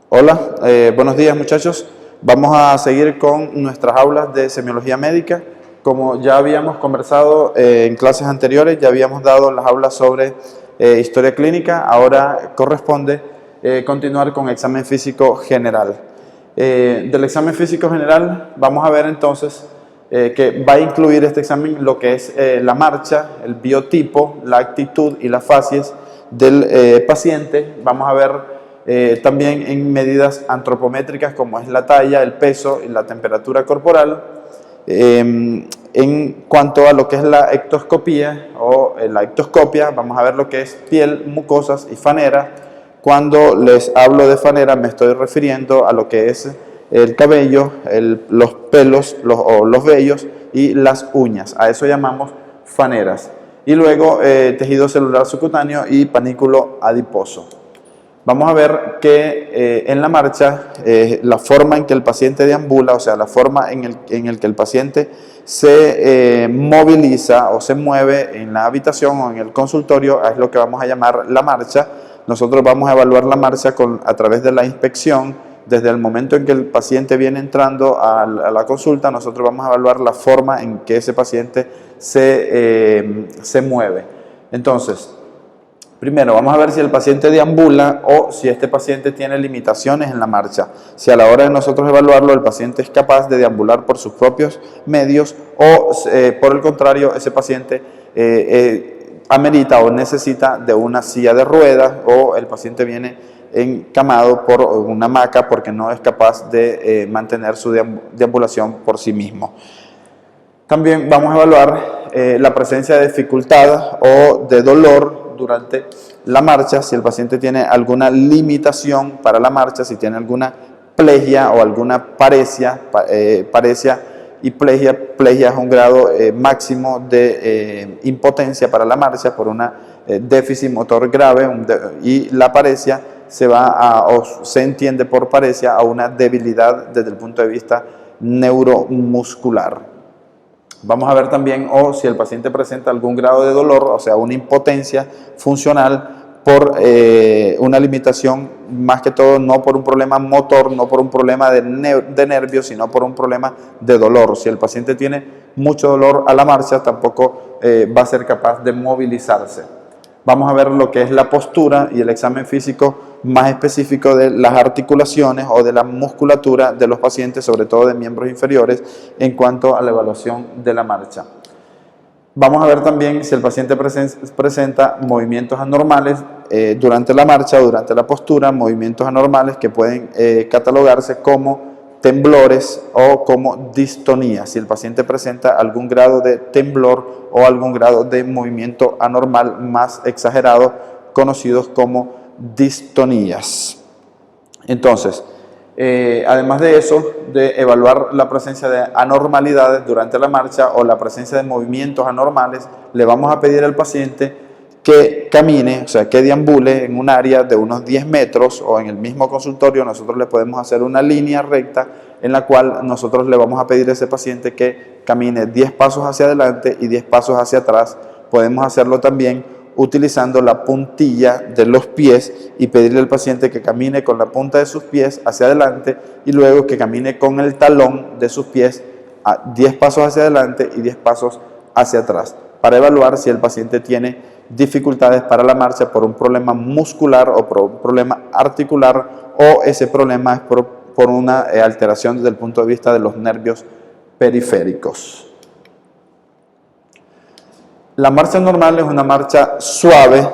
Hola, buenos días muchachos. Vamos a seguir con nuestras aulas de semiología médica. Como ya habíamos conversado en clases anteriores, ya habíamos dado las aulas sobre historia clínica, ahora corresponde continuar con examen físico general. Del examen físico general vamos a ver entonces que va a incluir este examen lo que es la marcha, el biotipo, la actitud y las facies del paciente. Vamos a ver también en medidas antropométricas como es la talla, el peso y la temperatura corporal. En cuanto a lo que es la ectoscopía o la ectoscopia, vamos a ver lo que es piel, mucosas y fanera. Cuando les hablo de fanera me estoy refiriendo a lo que es el cabello, los pelos o los vellos y las uñas. A eso llamamos faneras. Y luego tejido celular subcutáneo y panículo adiposo. Vamos a ver que en la marcha, la forma en que el paciente deambula, o sea, la forma en el que el paciente se moviliza o se mueve en la habitación o en el consultorio, es lo que vamos a llamar la marcha. Nosotros vamos a evaluar la marcha a través de la inspección. Desde el momento en que el paciente viene entrando a la consulta, nosotros vamos a evaluar la forma en que ese paciente se mueve. Entonces, primero, vamos a ver si el paciente deambula o si este paciente tiene limitaciones en la marcha. Si a la hora de nosotros evaluarlo, el paciente es capaz de deambular por sus propios medios o, por el contrario, ese paciente amerita o necesita de una silla de ruedas o el paciente viene encamado por una hamaca porque no es capaz de mantener su deambulación por sí mismo. También vamos a evaluar la presencia de dificultad o de dolor durante la marcha, si el paciente tiene alguna limitación para la marcha, si tiene alguna plegia o alguna paresia y plegia es un grado máximo de impotencia para la marcha por un déficit motor grave y la paresia se entiende por paresia a una debilidad desde el punto de vista neuromuscular. Vamos a ver también si el paciente presenta algún grado de dolor, o sea, una impotencia funcional por una limitación, más que todo no por un problema motor, no por un problema de nervios, sino por un problema de dolor. Si el paciente tiene mucho dolor a la marcha, tampoco va a ser capaz de movilizarse. Vamos a ver lo que es la postura y el examen físico más específico de las articulaciones o de la musculatura de los pacientes, sobre todo de miembros inferiores, en cuanto a la evaluación de la marcha. Vamos a ver también si el paciente presenta movimientos anormales durante la marcha o durante la postura, movimientos anormales que pueden catalogarse como temblores o como distonía, si el paciente presenta algún grado de temblor o algún grado de movimiento anormal más exagerado, conocidos como distonías. Entonces, además de eso, de evaluar la presencia de anormalidades durante la marcha o la presencia de movimientos anormales, le vamos a pedir al paciente que camine, o sea, que deambule en un área de unos 10 metros o en el mismo consultorio. Nosotros le podemos hacer una línea recta en la cual nosotros le vamos a pedir a ese paciente que camine 10 pasos hacia adelante y 10 pasos hacia atrás. Podemos hacerlo también utilizando la puntilla de los pies y pedirle al paciente que camine con la punta de sus pies hacia adelante y luego que camine con el talón de sus pies a 10 pasos hacia adelante y 10 pasos hacia atrás, para evaluar si el paciente tiene dificultades para la marcha por un problema muscular o por un problema articular, o ese problema es por una alteración desde el punto de vista de los nervios periféricos. La marcha normal es una marcha suave,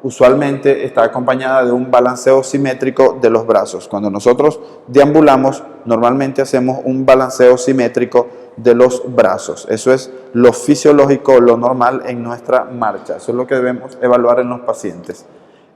usualmente está acompañada de un balanceo simétrico de los brazos. Cuando nosotros deambulamos, normalmente hacemos un balanceo simétrico de los brazos. Eso es lo fisiológico, lo normal en nuestra marcha. Eso es lo que debemos evaluar en los pacientes.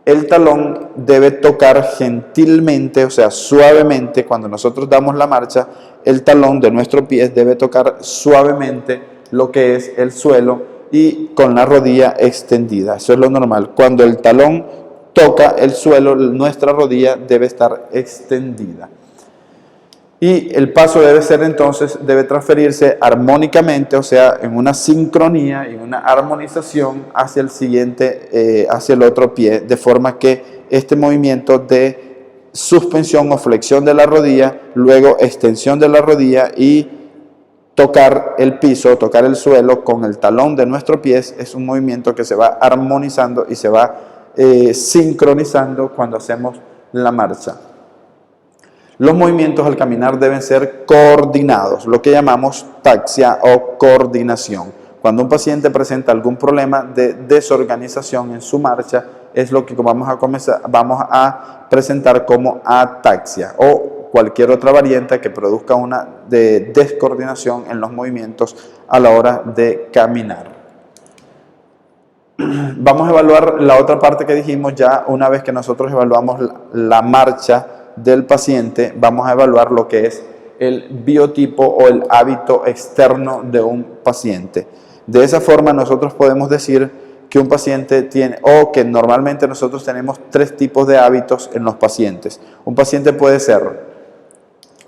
El talón debe tocar gentilmente, o sea, suavemente. Cuando nosotros damos la marcha, el talón de nuestro pie debe tocar suavemente lo que es el suelo y con la rodilla extendida. Eso es lo normal. Cuando el talón toca el suelo, nuestra rodilla debe estar extendida. Y el paso debe transferirse armónicamente, o sea, en una sincronía y una armonización hacia el siguiente, hacia el otro pie, de forma que este movimiento dé suspensión o flexión de la rodilla, luego extensión de la rodilla y tocar el piso, tocar el suelo con el talón de nuestro pie. Es un movimiento que se va armonizando y se va sincronizando cuando hacemos la marcha. Los movimientos al caminar deben ser coordinados, lo que llamamos taxia o coordinación. Cuando un paciente presenta algún problema de desorganización en su marcha, es lo que vamos a presentar como ataxia o cualquier otra variante que produzca una descoordinación en los movimientos a la hora de caminar. Vamos a evaluar la otra parte que dijimos ya una vez que nosotros evaluamos la marcha del paciente. Vamos a evaluar lo que es el biotipo o el hábito externo de un paciente. De esa forma nosotros podemos decir que un paciente tiene, o que normalmente nosotros tenemos 3 tipos de hábitos en los pacientes. Un paciente puede ser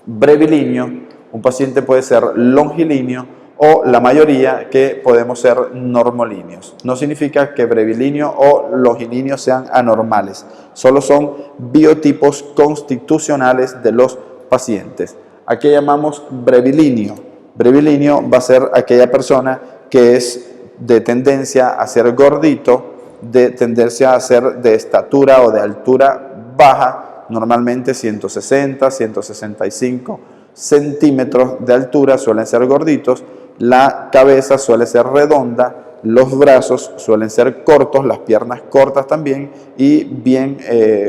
brevilíneo, un paciente puede ser longilíneo, o la mayoría que podemos ser normolíneos. No significa que brevilíneo o longilíneo sean anormales, solo son biotipos constitucionales de los pacientes. ¿A qué llamamos brevilíneo? Brevilíneo va a ser aquella persona que es de tendencia a ser gordito, de tendencia a ser de estatura o de altura baja, normalmente 160, 165 centímetros de altura, suelen ser gorditos. La cabeza suele ser redonda, los brazos suelen ser cortos, las piernas cortas también y bien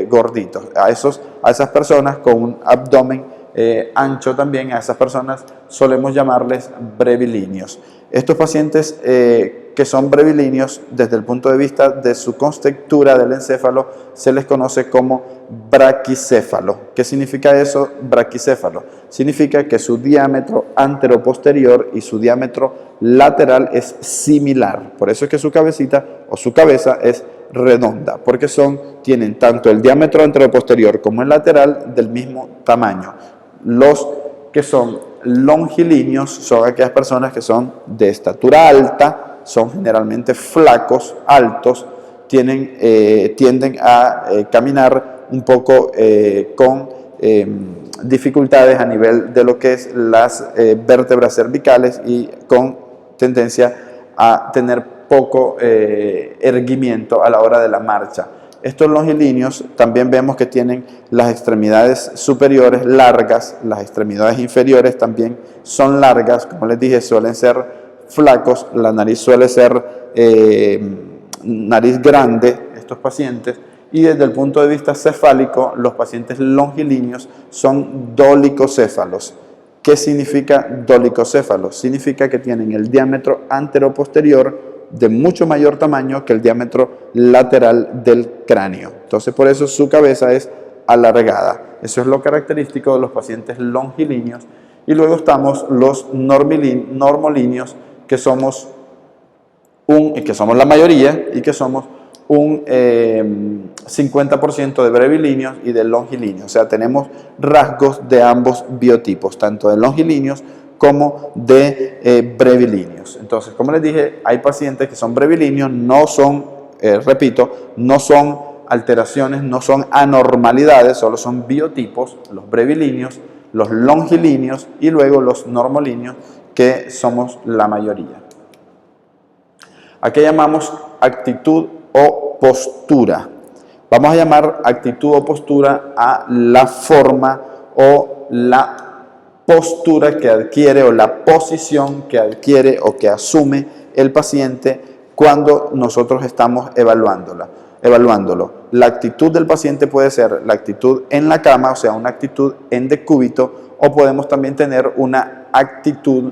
gorditos. A esas personas con un abdomen ancho también, a esas personas solemos llamarles brevilíneos. Estos pacientes que son brevilíneos, desde el punto de vista de su contextura del encéfalo, se les conoce como braquicéfalo. ¿Qué significa eso, braquicéfalo? Significa que su diámetro anteroposterior y su diámetro lateral es similar. Por eso es que su cabecita o su cabeza es redonda, porque tienen tanto el diámetro anteroposterior como el lateral del mismo tamaño. Los que son longilíneos son aquellas personas que son de estatura alta, son generalmente flacos, altos, tienden a caminar un poco con dificultades a nivel de lo que es las vértebras cervicales y con tendencia a tener poco erguimiento a la hora de la marcha. Estos longilíneos también vemos que tienen las extremidades superiores largas, las extremidades inferiores también son largas, como les dije, suelen ser flacos, la nariz suele ser nariz grande, estos pacientes, y desde el punto de vista cefálico, los pacientes longilíneos son dolicocéfalos. ¿Qué significa dolicocéfalos? Significa que tienen el diámetro anteroposterior de mucho mayor tamaño que el diámetro lateral del cráneo. Entonces, por eso su cabeza es alargada. Eso es lo característico de los pacientes longilíneos. Y luego estamos los normolíneos, que somos la mayoría y que somos un 50% de brevilíneos y de longilíneos. O sea, tenemos rasgos de ambos biotipos, tanto de longilíneos como de brevilíneos. Entonces, como les dije, hay pacientes que son brevilíneos, no son, repito, no son alteraciones, no son anormalidades, solo son biotipos, los brevilíneos, los longilíneos y luego los normolíneos, que somos la mayoría. ¿A qué llamamos actitud o postura? Vamos a llamar actitud o postura a la forma o la postura que adquiere o la posición que adquiere o que asume el paciente cuando nosotros estamos evaluándolo. La actitud del paciente puede ser la actitud en la cama, o sea, una actitud en decúbito, o podemos también tener una actitud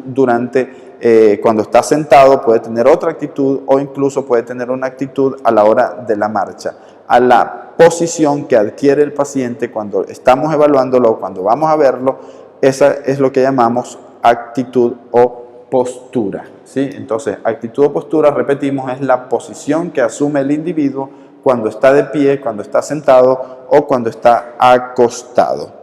cuando está sentado, puede tener otra actitud, o incluso puede tener una actitud a la hora de la marcha. A la posición que adquiere el paciente cuando estamos evaluándolo o cuando vamos a verlo, esa es lo que llamamos actitud o postura, ¿sí? Entonces, actitud o postura, repetimos, es la posición que asume el individuo cuando está de pie, cuando está sentado o cuando está acostado.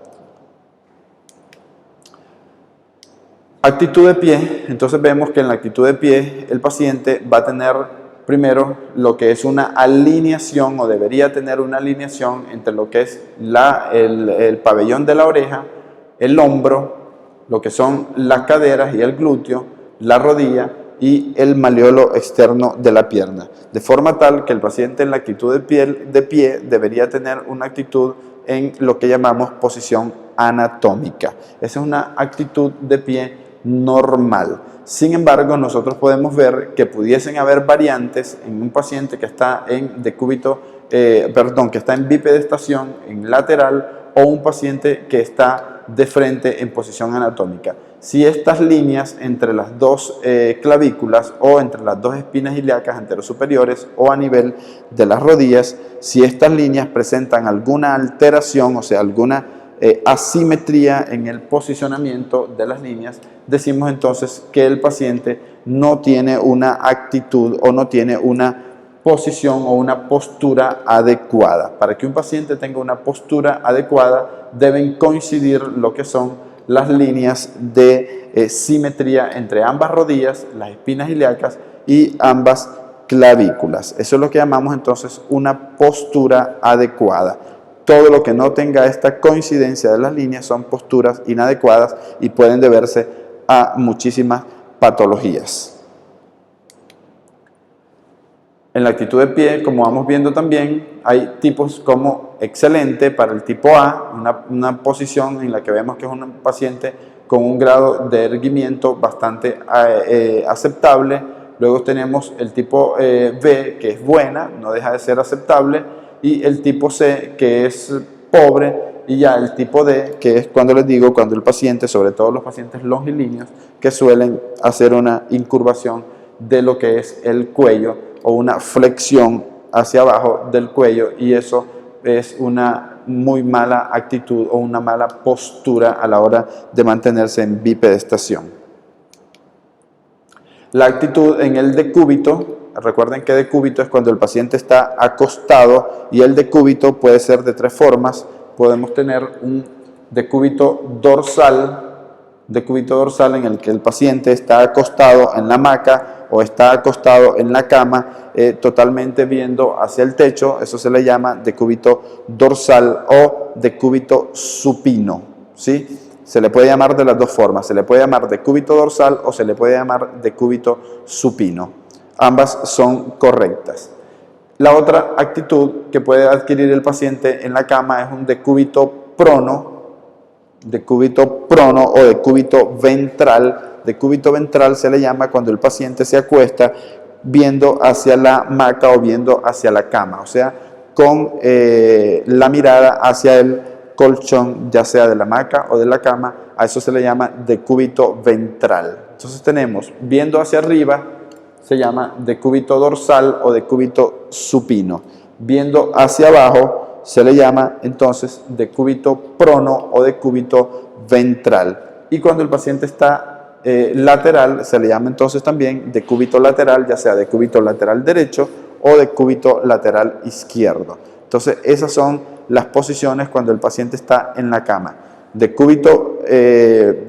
Actitud de pie. Entonces vemos que en la actitud de pie el paciente va a tener primero lo que es una alineación, o debería tener una alineación entre lo que es el pabellón de la oreja, el hombro, lo que son las caderas y el glúteo, la rodilla y el maleolo externo de la pierna, de forma tal que el paciente en la actitud de pie debería tener una actitud en lo que llamamos posición anatómica. Esa es una actitud de pie normal. Sin embargo, nosotros podemos ver que pudiesen haber variantes en un paciente que está en que está en bipedestación, en lateral, o un paciente que está de frente en posición anatómica. Si estas líneas entre las dos clavículas o entre las dos espinas ilíacas anterosuperiores o a nivel de las rodillas, si estas líneas presentan alguna alteración, o sea, alguna asimetría en el posicionamiento de las líneas, decimos entonces que el paciente no tiene una actitud o no tiene una posición o una postura adecuada. Para que un paciente tenga una postura adecuada deben coincidir lo que son las líneas de simetría entre ambas rodillas, las espinas ilíacas y ambas clavículas. Eso es lo que llamamos entonces una postura adecuada. Todo lo que no tenga esta coincidencia de las líneas son posturas inadecuadas y pueden deberse a muchísimas patologías. En la actitud de pie, como vamos viendo también, hay tipos como excelente para el tipo A, una posición en la que vemos que es un paciente con un grado de erguimiento bastante aceptable. Luego tenemos el tipo B, que es buena, no deja de ser aceptable, y el tipo C, que es pobre, y ya el tipo D, que es cuando el paciente, sobre todo los pacientes longilíneos, que suelen hacer una incurvación de lo que es el cuello o una flexión hacia abajo del cuello, y eso es una muy mala actitud o una mala postura a la hora de mantenerse en bipedestación. La actitud en el decúbito, recuerden que decúbito es cuando el paciente está acostado, y el decúbito puede ser de tres formas. Podemos tener un decúbito dorsal en el que el paciente está acostado en la hamaca o está acostado en la cama totalmente viendo hacia el techo. Eso se le llama decúbito dorsal o decúbito supino, ¿sí? Se le puede llamar de las dos formas, se le puede llamar decúbito dorsal o se le puede llamar decúbito supino. Ambas son correctas. La otra actitud que puede adquirir el paciente en la cama es un decúbito prono o decúbito ventral. Decúbito ventral se le llama cuando el paciente se acuesta viendo hacia la hamaca o viendo hacia la cama, o sea, con la mirada hacia el colchón, ya sea de la hamaca o de la cama. A eso se le llama decúbito ventral. Entonces tenemos viendo hacia arriba, se llama decúbito dorsal o decúbito supino. Viendo hacia abajo se le llama entonces decúbito prono o decúbito ventral. Y cuando el paciente está lateral, se le llama entonces también decúbito lateral, ya sea decúbito lateral derecho o decúbito lateral izquierdo. Entonces esas son las posiciones cuando el paciente está en la cama. Decúbito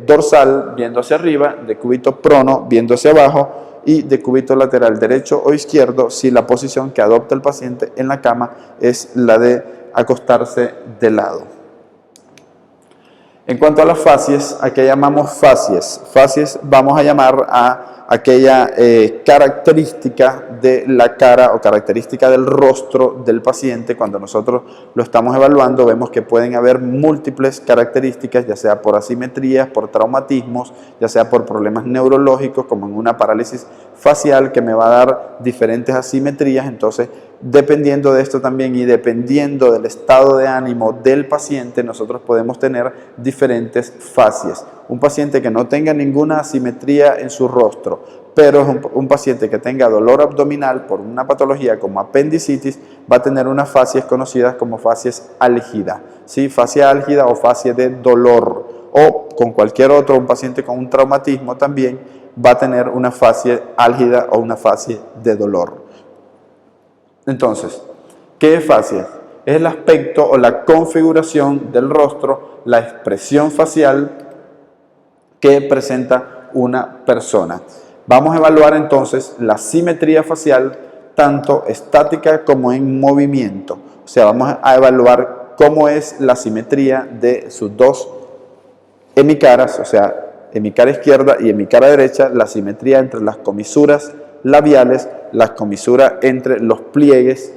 dorsal viendo hacia arriba, decúbito prono viendo hacia abajo y decúbito lateral derecho o izquierdo si la posición que adopta el paciente en la cama es la de acostarse de lado. En cuanto a las facies, ¿a qué llamamos facies? Facies vamos a llamar a aquella característica de la cara o característica del rostro del paciente. Cuando nosotros lo estamos evaluando, vemos que pueden haber múltiples características, ya sea por asimetrías, por traumatismos, ya sea por problemas neurológicos, como en una parálisis facial que me va a dar diferentes asimetrías. Entonces, dependiendo de esto también y dependiendo del estado de ánimo del paciente, nosotros podemos tener diferentes facies. Un paciente que no tenga ninguna asimetría en su rostro, pero es un paciente que tenga dolor abdominal por una patología como apendicitis, va a tener unas facies conocidas como facies álgida, ¿sí? Fascia álgida o fascia de dolor, o con cualquier otro, un paciente con un traumatismo también va a tener una fascia álgida o una fascia de dolor. Entonces, ¿qué es fascia? Es el aspecto o la configuración del rostro, la expresión facial que presenta una persona. Vamos a evaluar entonces la simetría facial tanto estática como en movimiento. O sea, vamos a evaluar cómo es la simetría de sus dos hemicaras, o sea, hemicara izquierda y hemicara derecha, la simetría entre las comisuras labiales, la comisura entre los pliegues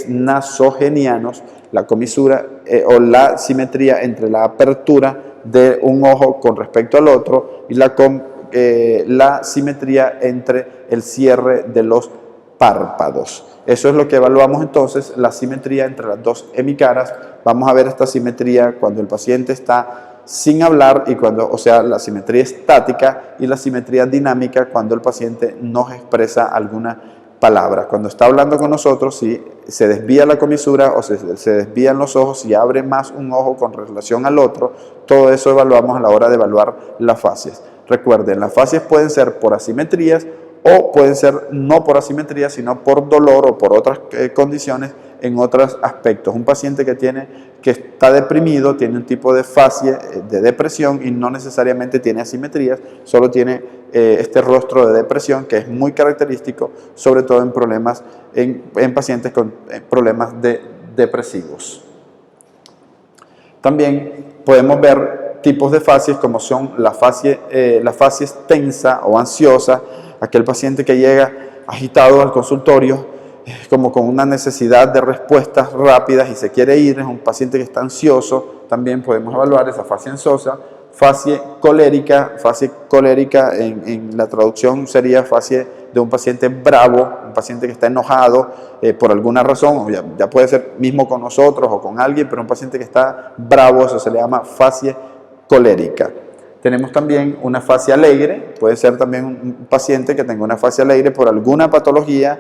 nasogenianos, la comisura o la simetría entre la apertura de un ojo con respecto al otro y la simetría entre el cierre de los párpados. Eso es lo que evaluamos entonces, la simetría entre las dos hemicaras. Vamos a ver esta simetría cuando el paciente está sin hablar y cuando, o sea, la simetría estática y la simetría dinámica cuando el paciente nos expresa alguna palabra. Cuando está hablando con nosotros, si se desvía la comisura o se desvían los ojos, si abre más un ojo con relación al otro, todo eso evaluamos a la hora de evaluar las facies. Recuerden, las facies pueden ser por asimetrías o pueden ser no por asimetría, sino por dolor o por otras condiciones en otros aspectos. Un paciente que está deprimido tiene un tipo de fascie de depresión y no necesariamente tiene asimetrías, solo tiene este rostro de depresión que es muy característico, sobre todo en pacientes con problemas depresivos. También podemos ver tipos de fascies como son la fascie tensa o ansiosa, aquel paciente que llega agitado al consultorio, como con una necesidad de respuestas rápidas y se quiere ir, es un paciente que está ansioso. También podemos evaluar esa fascie ansiosa. Fascie colérica en la traducción sería fascie de un paciente bravo, un paciente que está enojado por alguna razón, ya puede ser mismo con nosotros o con alguien, pero un paciente que está bravo, eso se le llama fascie colérica. Tenemos también una fascia alegre, puede ser también un paciente que tenga una fascia alegre por alguna patología,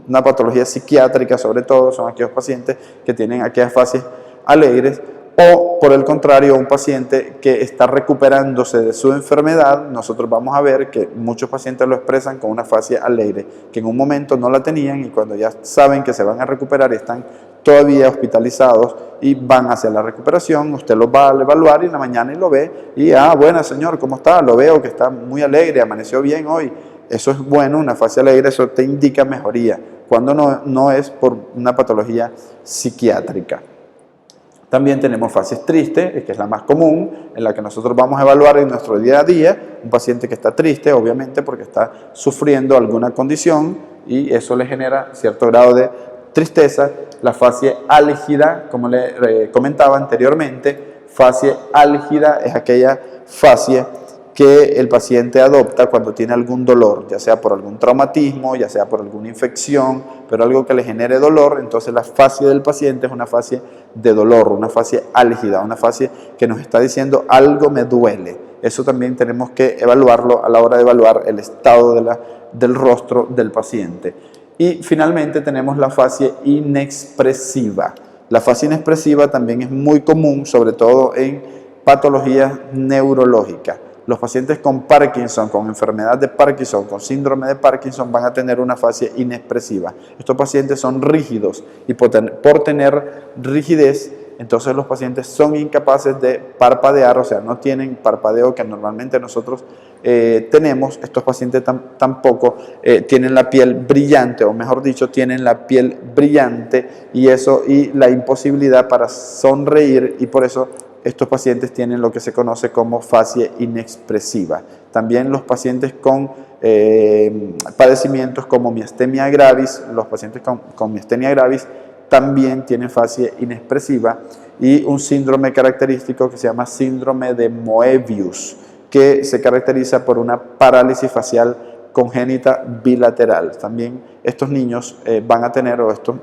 una patología psiquiátrica sobre todo, son aquellos pacientes que tienen aquellas fascias alegres, o por el contrario, un paciente que está recuperándose de su enfermedad. Nosotros vamos a ver que muchos pacientes lo expresan con una fascia alegre, que en un momento no la tenían y cuando ya saben que se van a recuperar y están todavía hospitalizados y van hacia la recuperación, usted los va a evaluar y en la mañana y lo ve y, bueno señor, ¿cómo está? Lo veo que está muy alegre, amaneció bien hoy. Eso es bueno, una fascia alegre, eso te indica mejoría, cuando no es por una patología psiquiátrica. También tenemos facies tristes, que es la más común, en la que nosotros vamos a evaluar en nuestro día a día. Un paciente que está triste, obviamente, porque está sufriendo alguna condición y eso le genera cierto grado de tristeza. La fascie álgida, como le comentaba anteriormente, fascie álgida es aquella fascie que el paciente adopta cuando tiene algún dolor, ya sea por algún traumatismo, ya sea por alguna infección, pero algo que le genere dolor. Entonces la fascie del paciente es una fascie de dolor, una fascie álgida, una fascie que nos está diciendo algo me duele. Eso también tenemos que evaluarlo a la hora de evaluar el estado del rostro del paciente. Y finalmente tenemos la fascie inexpresiva. La fascie inexpresiva también es muy común, sobre todo en patologías neurológicas. Los pacientes con Parkinson, con enfermedad de Parkinson, con síndrome de Parkinson, van a tener una fascie inexpresiva. Estos pacientes son rígidos y por tener rigidez, entonces los pacientes son incapaces de parpadear, o sea, no tienen parpadeo que normalmente nosotros tenemos. Estos pacientes tampoco tienen la piel brillante, o mejor dicho, tienen la piel brillante y la imposibilidad para sonreír, y por eso estos pacientes tienen lo que se conoce como fascie inexpresiva. También los pacientes con padecimientos como miastenia gravis, los pacientes con miastenia gravis también tienen fascie inexpresiva, y un síndrome característico que se llama síndrome de Moebius, que se caracteriza por una parálisis facial congénita bilateral. También estos niños van a tener, o estos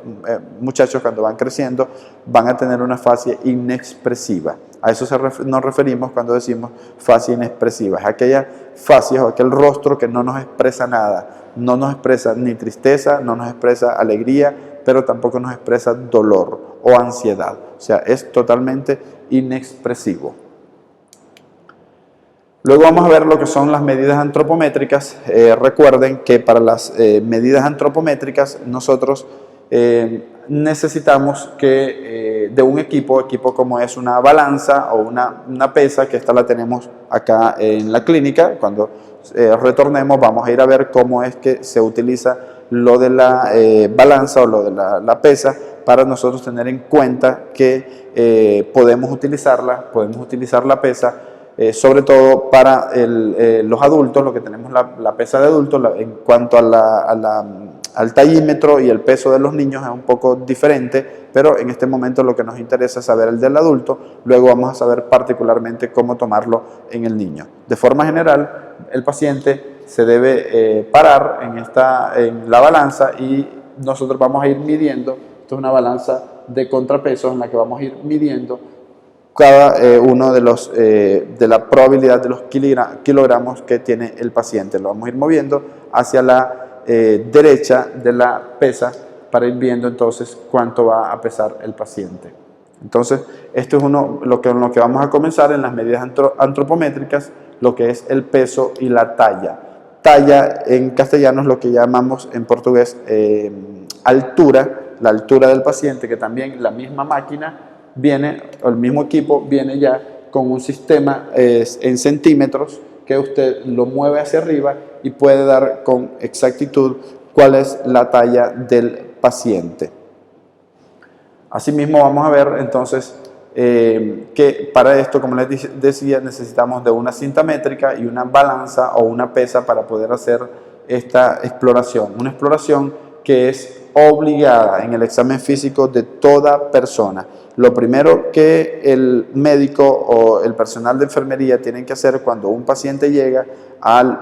muchachos cuando van creciendo, van a tener una fascie inexpresiva. A eso nos referimos cuando decimos fascie inexpresiva. Es aquella fascia o aquel rostro que no nos expresa nada. No nos expresa ni tristeza, no nos expresa alegría, pero tampoco nos expresa dolor o ansiedad. O sea, es totalmente inexpresivo. Luego vamos a ver lo que son las medidas antropométricas. Recuerden que para las medidas antropométricas nosotros necesitamos de un equipo como es una balanza o una pesa, que esta la tenemos acá en la clínica. Cuando retornemos vamos a ir a ver cómo es que se utiliza lo de la balanza o lo de la pesa, para nosotros tener en cuenta que podemos utilizar la pesa, sobre todo para los adultos, lo que tenemos la pesa de adultos. En cuanto al tallímetro y el peso de los niños es un poco diferente, pero en este momento lo que nos interesa es saber el del adulto. Luego vamos a saber particularmente cómo tomarlo en el niño. De forma general, el paciente se debe parar en la balanza y nosotros vamos a ir midiendo. Esto es una balanza de contrapesos en la que vamos a ir midiendo cada uno de la probabilidad de los kilogramos que tiene el paciente. Lo vamos a ir moviendo hacia la derecha de la pesa para ir viendo entonces cuánto va a pesar el paciente. Entonces, esto es lo que vamos a comenzar en las medidas antropométricas, lo que es el peso y la talla. Talla en castellano es lo que llamamos en portugués altura, la altura del paciente, que también la misma máquina viene, o el mismo equipo viene ya con un sistema en centímetros, que usted lo mueve hacia arriba y puede dar con exactitud cuál es la talla del paciente. Asimismo, vamos a ver entonces que para esto, como les decía, necesitamos de una cinta métrica y una balanza o una pesa para poder hacer esta exploración. Una exploración que es obligada en el examen físico de toda persona. Lo primero que el médico o el personal de enfermería tienen que hacer cuando un paciente llega al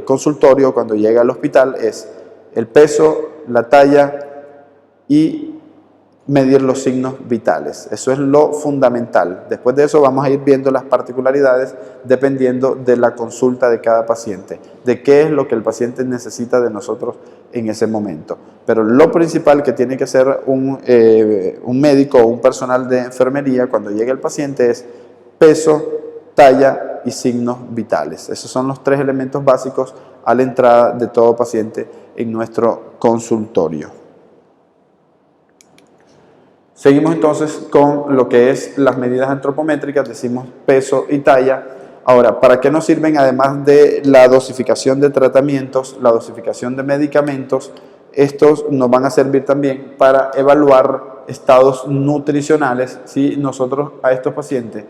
consultorio, cuando llega al hospital, es el peso, la talla y medir los signos vitales. Eso es lo fundamental. Después de eso vamos a ir viendo las particularidades dependiendo de la consulta de cada paciente, de qué es lo que el paciente necesita de nosotros en ese momento. Pero lo principal que tiene que hacer un médico o un personal de enfermería cuando llegue el paciente es peso, talla y signos vitales. Esos son los 3 elementos básicos a la entrada de todo paciente en nuestro consultorio. Seguimos entonces con lo que es las medidas antropométricas, decimos peso y talla. Ahora, ¿para qué nos sirven además de la dosificación de tratamientos, la dosificación de medicamentos? Estos nos van a servir también para evaluar estados nutricionales. Si nosotros a estos pacientes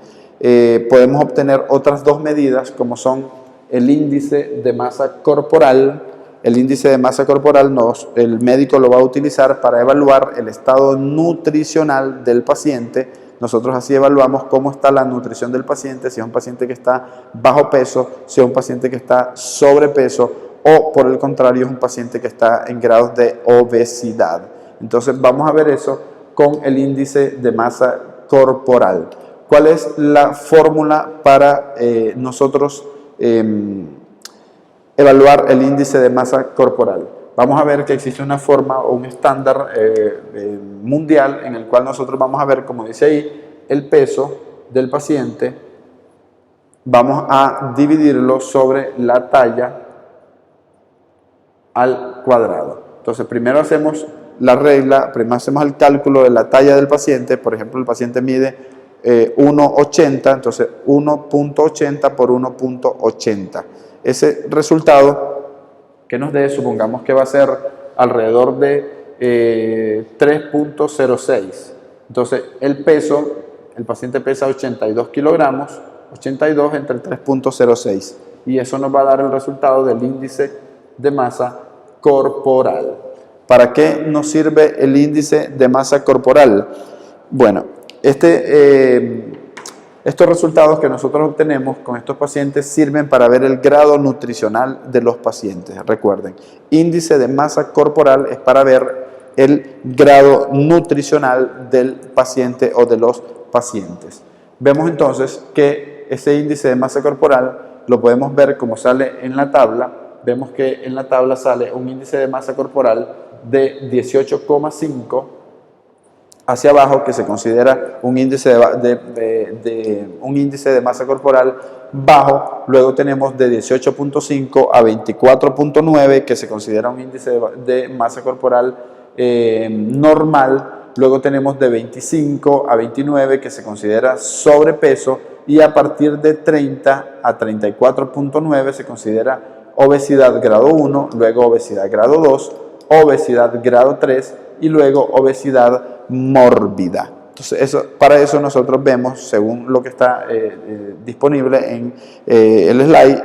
podemos obtener otras 2 medidas, como son el índice de masa corporal. El índice de masa corporal el médico lo va a utilizar para evaluar el estado nutricional del paciente. Nosotros así evaluamos cómo está la nutrición del paciente, si es un paciente que está bajo peso, si es un paciente que está sobrepeso o por el contrario es un paciente que está en grados de obesidad. Entonces vamos a ver eso con el índice de masa corporal. ¿Cuál es la fórmula para nosotros evaluar el índice de masa corporal? Vamos a ver que existe una forma o un estándar mundial en el cual nosotros vamos a ver, como dice ahí, el peso del paciente. Vamos a dividirlo sobre la talla al cuadrado. Entonces primero hacemos la regla, primero hacemos el cálculo de la talla del paciente. Por ejemplo, el paciente mide 1,80, entonces 1,80 por 1,80. Ese resultado que nos dé, supongamos que va a ser alrededor de 3,06. Entonces el paciente pesa 82 kilogramos, 82 entre el 3,06. Y eso nos va a dar el resultado del índice de masa corporal. ¿Para qué nos sirve el índice de masa corporal? Bueno, estos resultados que nosotros obtenemos con estos pacientes sirven para ver el grado nutricional de los pacientes. Recuerden, índice de masa corporal es para ver el grado nutricional del paciente o de los pacientes. Vemos entonces que ese índice de masa corporal lo podemos ver como sale en la tabla. Vemos que en la tabla sale un índice de masa corporal de 18,5 hacia abajo, que se considera un índice de masa corporal bajo. Luego tenemos de 18,5 a 24,9, que se considera un índice de masa corporal normal. Luego tenemos de 25 a 29, que se considera sobrepeso, y a partir de 30 a 34,9 se considera obesidad grado 1, luego obesidad grado 2, obesidad grado 3 y luego obesidad mórbida. Entonces, para eso nosotros vemos, según lo que está disponible en el slide,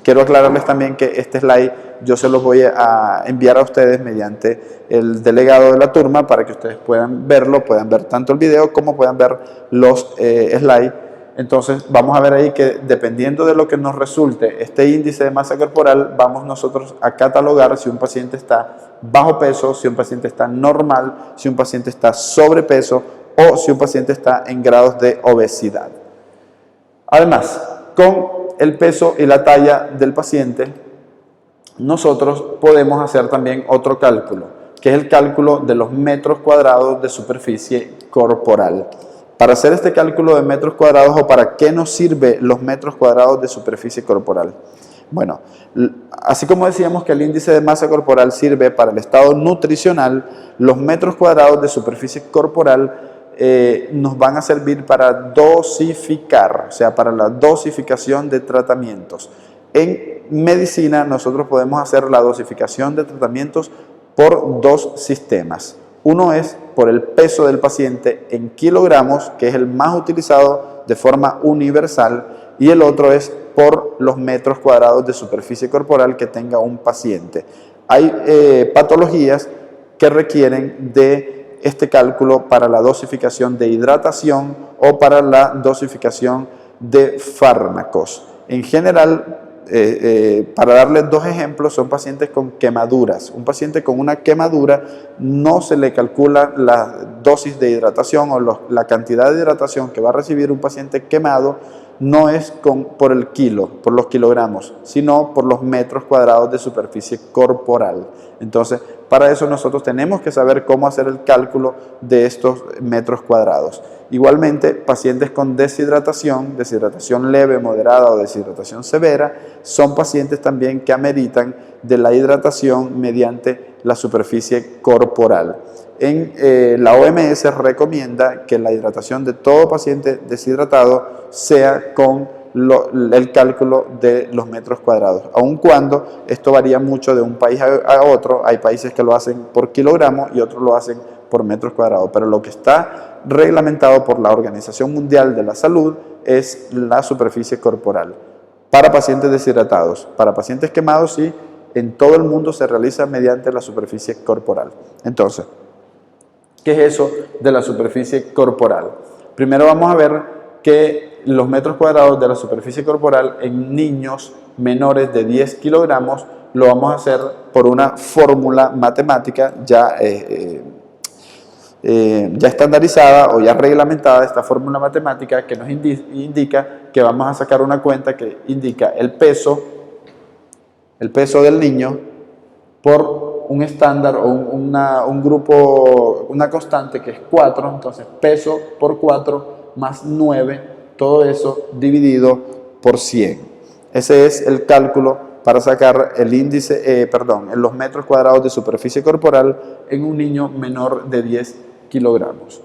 quiero aclararles también que este slide yo se los voy a enviar a ustedes mediante el delegado de la turma para que ustedes puedan verlo, puedan ver tanto el video como puedan ver los slides. Entonces vamos a ver ahí que dependiendo de lo que nos resulte este índice de masa corporal, vamos nosotros a catalogar si un paciente está bajo peso, si un paciente está normal, si un paciente está sobrepeso o si un paciente está en grados de obesidad. Además, con el peso y la talla del paciente, nosotros podemos hacer también otro cálculo, que es el cálculo de los metros cuadrados de superficie corporal. Para hacer este cálculo de metros cuadrados, ¿o para qué nos sirve los metros cuadrados de superficie corporal? Bueno, así como decíamos que el índice de masa corporal sirve para el estado nutricional, los metros cuadrados de superficie corporal nos van a servir para dosificar, o sea, para la dosificación de tratamientos. En medicina nosotros podemos hacer la dosificación de tratamientos por dos sistemas. Uno es por el peso del paciente en kilogramos, que es el más utilizado de forma universal, y el otro es por los metros cuadrados de superficie corporal que tenga un paciente. Hay patologías que requieren de este cálculo para la dosificación de hidratación o para la dosificación de fármacos. En general, para darles dos ejemplos, son pacientes con quemaduras. Un paciente con una quemadura no se le calcula la dosis de hidratación o la cantidad de hidratación que va a recibir un paciente quemado, no es por el kilo, por los kilogramos, sino por los metros cuadrados de superficie corporal. Entonces, para eso nosotros tenemos que saber cómo hacer el cálculo de estos metros cuadrados. Igualmente, pacientes con deshidratación leve, moderada o deshidratación severa, son pacientes también que ameritan de la hidratación mediante la superficie corporal. La OMS recomienda que la hidratación de todo paciente deshidratado sea con el cálculo de los metros cuadrados, aun cuando esto varía mucho de un país a otro. Hay países que lo hacen por kilogramo y otros lo hacen por metros cuadrados, pero lo que está reglamentado por la Organización Mundial de la Salud es la superficie corporal. Para pacientes deshidratados, para pacientes quemados, sí, en todo el mundo se realiza mediante la superficie corporal. Entonces, ¿qué es eso de la superficie corporal? Primero vamos a ver que los metros cuadrados de la superficie corporal en niños menores de 10 kilogramos lo vamos a hacer por una fórmula matemática ya estandarizada o ya reglamentada, esta fórmula matemática que nos indica que vamos a sacar una cuenta que indica el peso del niño por un estándar o un grupo, una constante que es 4, entonces peso por 4 más 9, todo eso dividido por 100. Ese es el cálculo para sacar el índice, en los metros cuadrados de superficie corporal en un niño menor de 10 kilogramos.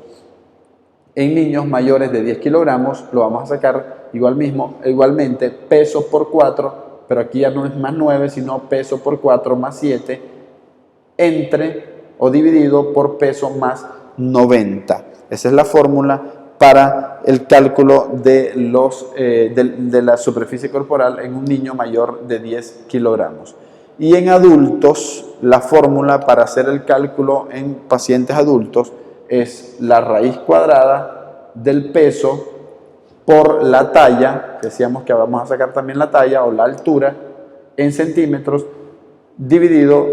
En niños mayores de 10 kilogramos lo vamos a sacar igualmente peso por 4, pero aquí ya no es más 9, sino peso por 4 más 7, entre o dividido por peso más 90. Esa es la fórmula para el cálculo de la superficie corporal en un niño mayor de 10 kilogramos. Y en adultos, la fórmula para hacer el cálculo en pacientes adultos es la raíz cuadrada del peso por la talla, decíamos que vamos a sacar también la talla o la altura en centímetros, dividido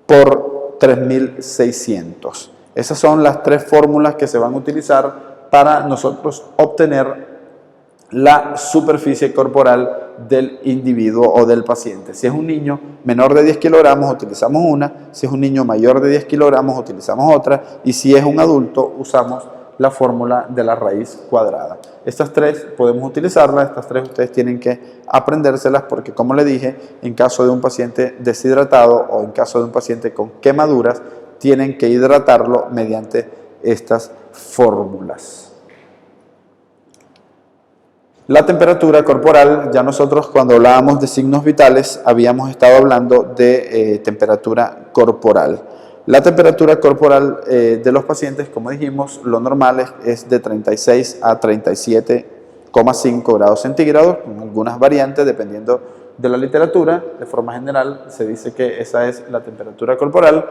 por 3600. Esas son las tres fórmulas que se van a utilizar para nosotros obtener la superficie corporal del individuo o del paciente. Si es un niño menor de 10 kilogramos, utilizamos una; si es un niño mayor de 10 kilogramos, utilizamos otra; y si es un adulto, usamos la fórmula de la raíz cuadrada. Estas tres podemos utilizarlas, estas tres ustedes tienen que aprendérselas porque, como le dije, en caso de un paciente deshidratado o en caso de un paciente con quemaduras, tienen que hidratarlo mediante estas fórmulas. La temperatura corporal, ya nosotros cuando hablábamos de signos vitales habíamos estado hablando de temperatura corporal. La temperatura corporal de los pacientes, como dijimos, lo normal es de 36 a 37,5 grados centígrados, con algunas variantes dependiendo de la literatura. De forma general se dice que esa es la temperatura corporal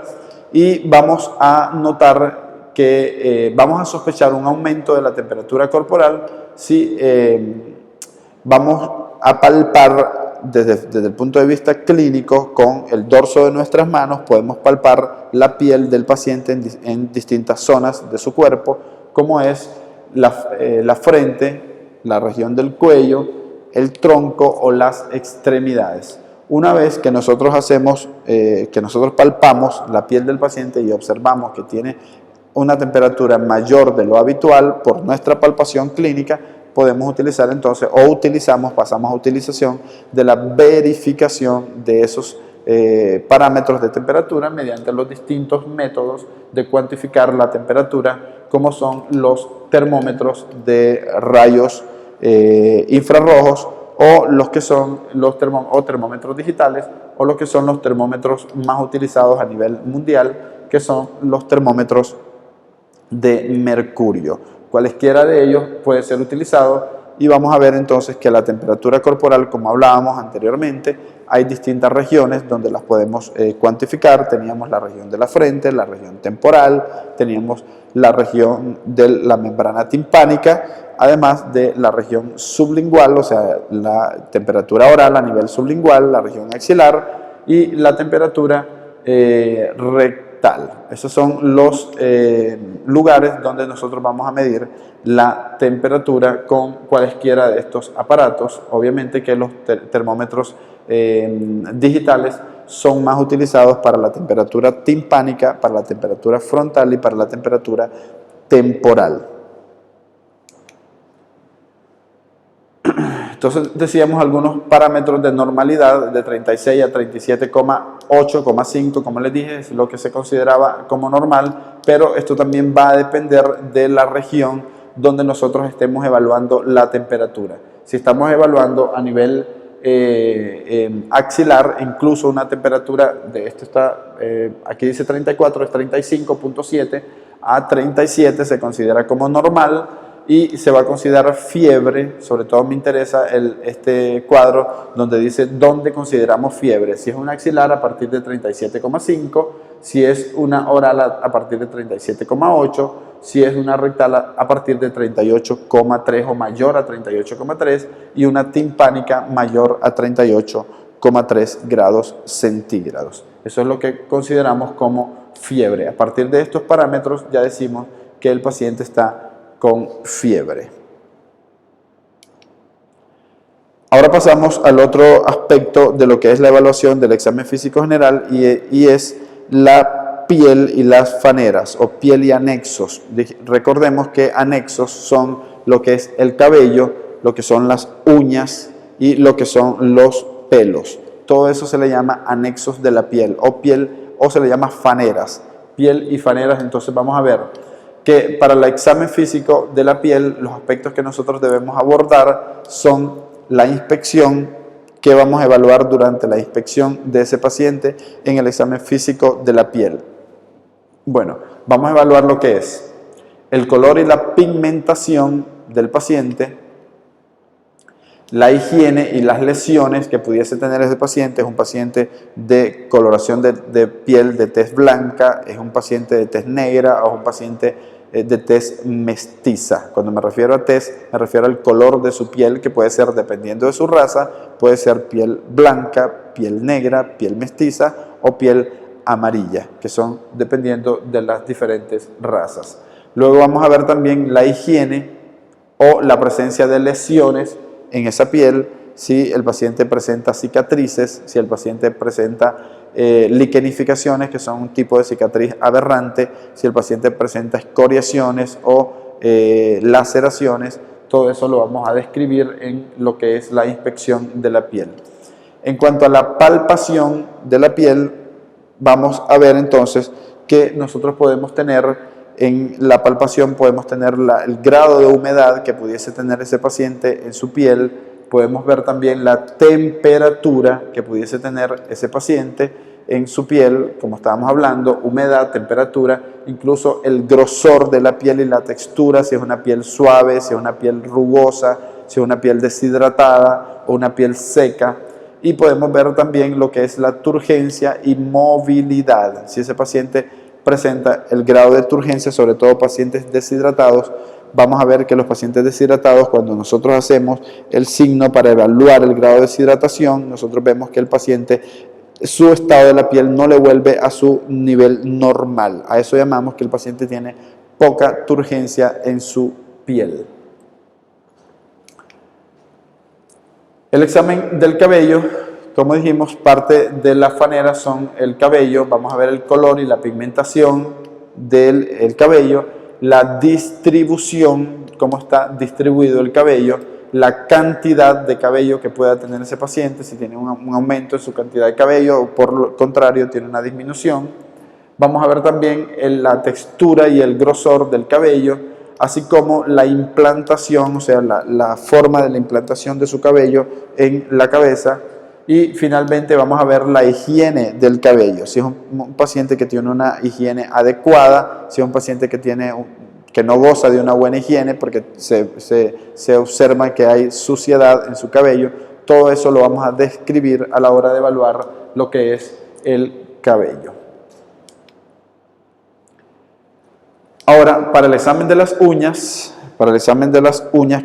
y vamos a notar que vamos a sospechar un aumento de la temperatura corporal si vamos a palpar desde el punto de vista clínico con el dorso de nuestras manos, podemos palpar la piel del paciente en distintas zonas de su cuerpo, como es la frente, la región del cuello, el tronco o las extremidades. Una vez que nosotros palpamos la piel del paciente y observamos que tiene una temperatura mayor de lo habitual por nuestra palpación clínica, podemos utilizar entonces, pasamos a utilización de la verificación de esos parámetros de temperatura mediante los distintos métodos de cuantificar la temperatura, como son los termómetros de rayos infrarrojos o los que son los termómetros digitales o los que son los termómetros más utilizados a nivel mundial, que son los termómetros de mercurio. Cualesquiera de ellos puede ser utilizado y vamos a ver entonces que la temperatura corporal, como hablábamos anteriormente, hay distintas regiones donde las podemos cuantificar. Teníamos la región de la frente, la región temporal, teníamos la región de la membrana timpánica, además de la región sublingual, o sea, la temperatura oral a nivel sublingual, la región axilar y la temperatura rectal. Esos son los lugares donde nosotros vamos a medir la temperatura con cualesquiera de estos aparatos. Obviamente que los termómetros digitales son más utilizados para la temperatura timpánica, para la temperatura frontal y para la temperatura temporal. Entonces decíamos algunos parámetros de normalidad de 36 a 37,8,5, como les dije, es lo que se consideraba como normal, pero esto también va a depender de la región donde nosotros estemos evaluando la temperatura. Si estamos evaluando a nivel axilar, incluso una temperatura de esto está, aquí dice 34, es 35,7 a 37 se considera como normal. Y se va a considerar fiebre, sobre todo me interesa este cuadro donde dice dónde consideramos fiebre, si es una axilar a partir de 37,5, si es una oral a partir de 37,8, si es una rectal a partir de 38,3 o mayor a 38,3 y una timpánica mayor a 38,3 grados centígrados. Eso es lo que consideramos como fiebre. A partir de estos parámetros ya decimos que el paciente está con fiebre. Ahora pasamos al otro aspecto de lo que es la evaluación del examen físico general y es la piel y las faneras o piel y anexos. Recordemos que anexos son lo que es el cabello, lo que son las uñas y lo que son los pelos. Todo eso se le llama anexos de la piel o se le llama faneras. Piel y faneras, entonces vamos a ver que para el examen físico de la piel, los aspectos que nosotros debemos abordar son la inspección, que vamos a evaluar durante la inspección de ese paciente en el examen físico de la piel. Bueno, vamos a evaluar lo que es el color y la pigmentación del paciente, la higiene y las lesiones que pudiese tener ese paciente. Es un paciente de coloración de piel de tez blanca, es un paciente de tez negra o es un paciente de tez mestiza. Cuando me refiero a tez, me refiero al color de su piel, que puede ser, dependiendo de su raza, puede ser piel blanca, piel negra, piel mestiza o piel amarilla, que son dependiendo de las diferentes razas. Luego vamos a ver también la higiene o la presencia de lesiones en esa piel, si el paciente presenta cicatrices, si el paciente presenta liquenificaciones, que son un tipo de cicatriz aberrante, si el paciente presenta escoriaciones o laceraciones. Todo eso lo vamos a describir en lo que es la inspección de la piel. En cuanto a la palpación de la piel, vamos a ver entonces que nosotros podemos tener En la palpación podemos tener el grado de humedad que pudiese tener ese paciente en su piel, podemos ver también la temperatura que pudiese tener ese paciente en su piel, como estábamos hablando, humedad, temperatura, incluso el grosor de la piel y la textura, si es una piel suave, si es una piel rugosa, si es una piel deshidratada o una piel seca. Y podemos ver también lo que es la turgencia y movilidad. Si ese paciente presenta el grado de turgencia, sobre todo pacientes deshidratados, vamos a ver que los pacientes deshidratados, cuando nosotros hacemos el signo para evaluar el grado de deshidratación, nosotros vemos que el paciente, su estado de la piel no le vuelve a su nivel normal. A eso llamamos que el paciente tiene poca turgencia en su piel. El examen del cabello, como dijimos, parte de la fanera son el cabello. Vamos a ver el color y la pigmentación del cabello, la distribución, cómo está distribuido el cabello, la cantidad de cabello que pueda tener ese paciente, si tiene un aumento en su cantidad de cabello o por lo contrario tiene una disminución. Vamos a ver también la textura y el grosor del cabello, así como la implantación, o sea, la forma de la implantación de su cabello en la cabeza. Y finalmente vamos a ver la higiene del cabello, si es un paciente que tiene una higiene adecuada, si es un paciente que no goza de una buena higiene porque se observa que hay suciedad en su cabello. Todo eso lo vamos a describir a la hora de evaluar lo que es el cabello. Ahora, para el examen de las uñas,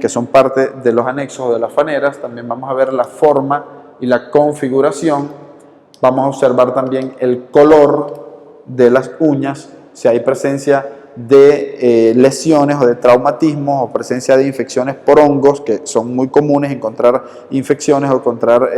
que son parte de los anexos o de las faneras, también vamos a ver la forma y la configuración. Vamos a observar también el color de las uñas, si hay presencia de lesiones o de traumatismos o presencia de infecciones por hongos, que son muy comunes encontrar infecciones o encontrar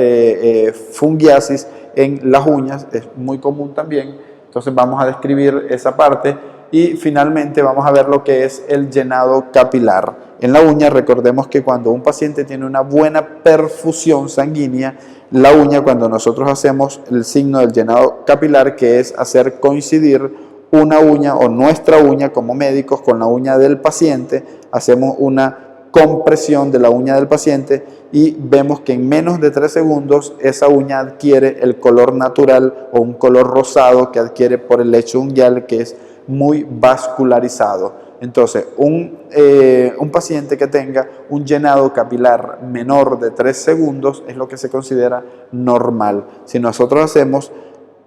fungiasis en las uñas, es muy común también. Entonces vamos a describir esa parte. Y finalmente vamos a ver lo que es el llenado capilar. En la uña, recordemos que cuando un paciente tiene una buena perfusión sanguínea, la uña, cuando nosotros hacemos el signo del llenado capilar, que es hacer coincidir una uña o nuestra uña como médicos con la uña del paciente, hacemos una compresión de la uña del paciente y vemos que en menos de 3 segundos esa uña adquiere el color natural o un color rosado que adquiere por el lecho unguial, que es muy vascularizado. Entonces, un paciente que tenga un llenado capilar menor de 3 segundos es lo que se considera normal. Si nosotros hacemos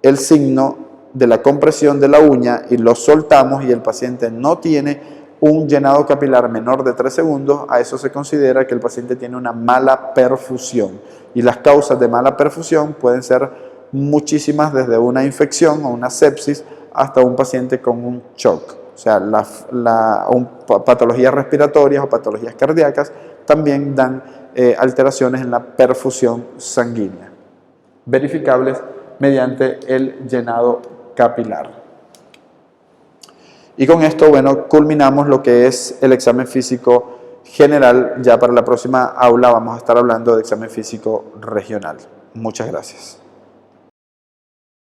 el signo de la compresión de la uña y lo soltamos y el paciente no tiene un llenado capilar menor de 3 segundos, a eso se considera que el paciente tiene una mala perfusión. Y las causas de mala perfusión pueden ser muchísimas, desde una infección o una sepsis hasta un paciente con un shock. O sea, patologías respiratorias o patologías cardíacas también dan alteraciones en la perfusión sanguínea, verificables mediante el llenado capilar. Y con esto, bueno, culminamos lo que es el examen físico general. Ya para la próxima aula vamos a estar hablando de examen físico regional. Muchas gracias.